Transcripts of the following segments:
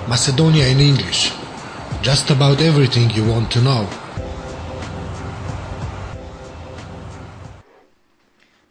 Macedonia in English. Just about everything you want to know.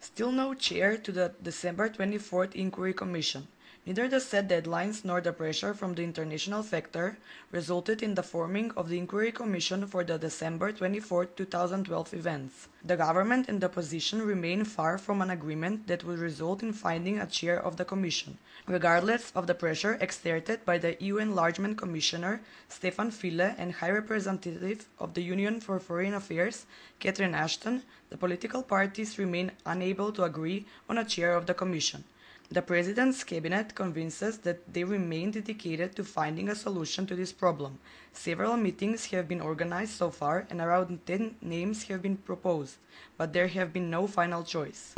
Still no chair to the December 24th Inquiry Commission. Neither the set deadlines nor the pressure from the international sector resulted in the forming of the Inquiry Commission for the December 24, 2012 events. The government and the opposition remain far from an agreement that would result in finding a chair of the Commission, regardless of the pressure exerted by the EU Enlargement Commissioner Stefan Füle and High Representative of the Union for Foreign Affairs Catherine Ashton. The political parties remain unable to agree on a chair of the Commission. The President's cabinet convinces that they remain dedicated to finding a solution to this problem. Several meetings have been organized so far and around 10 names have been proposed, but there have been no final choice.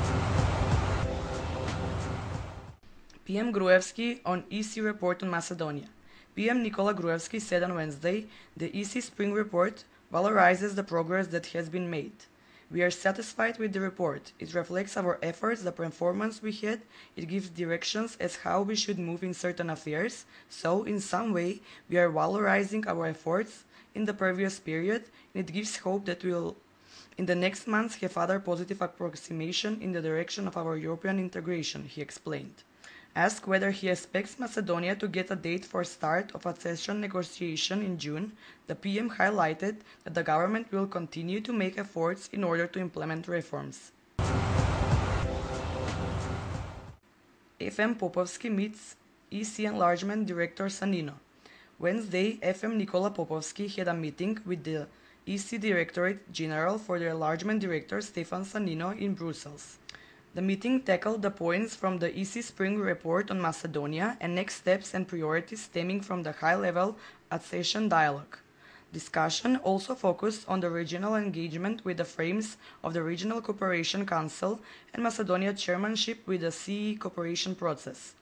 PM Gruevski on EC report on Macedonia. PM Nikola Gruevski said on Wednesday the EC Spring Report valorizes the progress that has been made. We are satisfied with the report. It reflects our efforts, the performance we had, it gives directions as how we should move in certain affairs, so in some way we are valorizing our efforts in the previous period, and it gives hope that we will in the next months have other positive approximation in the direction of our European integration, he explained. Asked whether he expects Macedonia to get a date for start of accession negotiation in June, the PM highlighted that the government will continue to make efforts in order to implement reforms. FM Popovski meets EC Enlargement Director Sannino. Wednesday, FM Nikola Popovski had a meeting with the EC Directorate General for the Enlargement Director Stefan Sannino in Brussels. The meeting tackled the points from the EC Spring Report on Macedonia and next steps and priorities stemming from the high-level accession dialogue. Discussion also focused on the regional engagement with the frames of the Regional Cooperation Council and Macedonia chairmanship with the CE cooperation process.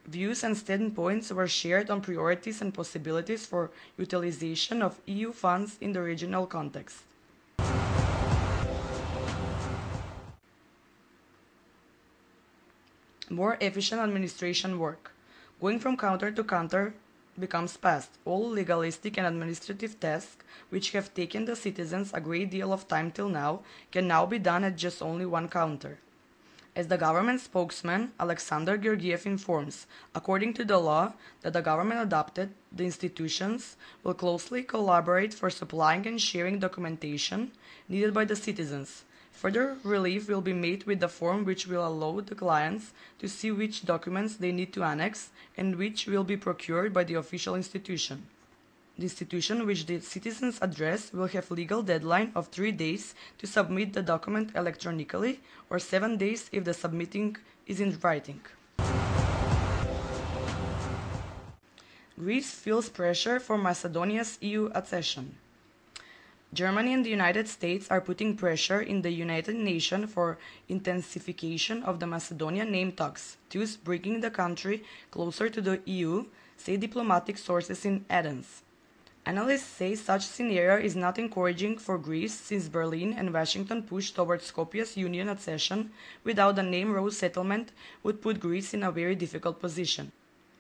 Views and standpoints were shared on priorities and possibilities for utilization of EU funds in the regional context. More efficient administration work. Going from counter to counter becomes fast. All legalistic and administrative tasks, which have taken the citizens a great deal of time till now, can now be done at just only one counter. As the government spokesman, Alexander Georgiev informs, according to the law that the government adopted, the institutions will closely collaborate for supplying and sharing documentation needed by the citizens. Further relief will be made with the form which will allow the clients to see which documents they need to annex and which will be procured by the official institution. The institution which the citizens address will have legal deadline of 3 days to submit the document electronically or 7 days if the submitting is in writing. Greece feels pressure for Macedonia's EU accession. Germany and the United States are putting pressure in the United Nations for intensification of the Macedonian name talks, thus bringing the country closer to the EU, say diplomatic sources in Athens. Analysts say such scenario is not encouraging for Greece since Berlin and Washington push towards Skopje's union accession without a name rose settlement would put Greece in a very difficult position.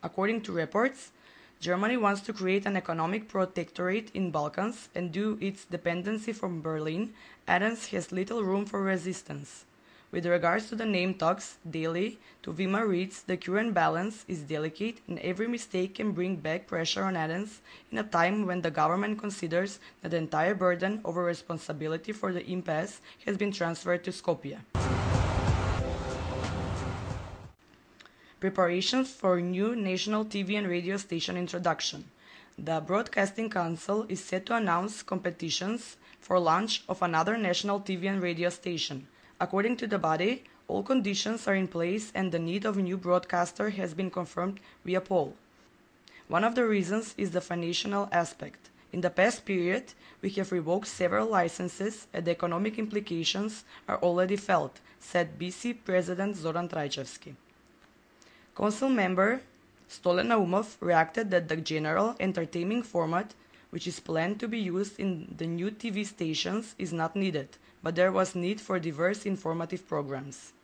According to reports, Germany wants to create an economic protectorate in Balkans, and due to its dependency from Berlin, Athens has little room for resistance. With regards to the name talks, daily, Tuvima reads, the current balance is delicate and every mistake can bring back pressure on Athens in a time when the government considers that the entire burden over responsibility for the impasse has been transferred to Skopje. Preparations for new national TV and radio station introduction. The Broadcasting Council is set to announce competitions for launch of another national TV and radio station. According to the body, all conditions are in place and the need of a new broadcaster has been confirmed via poll. One of the reasons is the financial aspect. In the past period, we have revoked several licenses and the economic implications are already felt, said BC President Zoran Trajčevski. Council member Stolen Naumov reacted that the general entertaining format, which is planned to be used in the new TV stations, is not needed, but there was need for diverse informative programs.